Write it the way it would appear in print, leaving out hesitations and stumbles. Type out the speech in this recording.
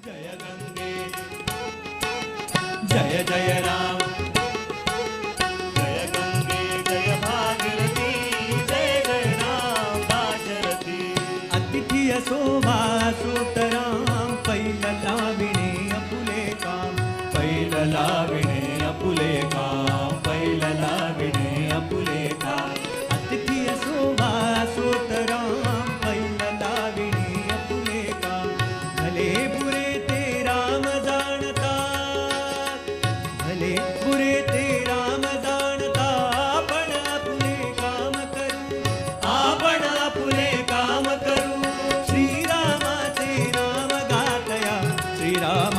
जय गंगे जय जय राम जय गंगे जय भागीरथी जय जय राम दाशरथी अतिथी शोभा सुतराम पैल लाविणे अपुले काम पैल लाविणे अपुले काम पैल लाविणे अपुले काम अतिथी शोभा सुतराम पैल लाविणे अपुले काम भले बुरे ते राम जाणता भले बुरे ते राम जाणता आपण आपुले काम करू आपण आपुले काम करू श्रीरामाचे नाम गातया श्रीराम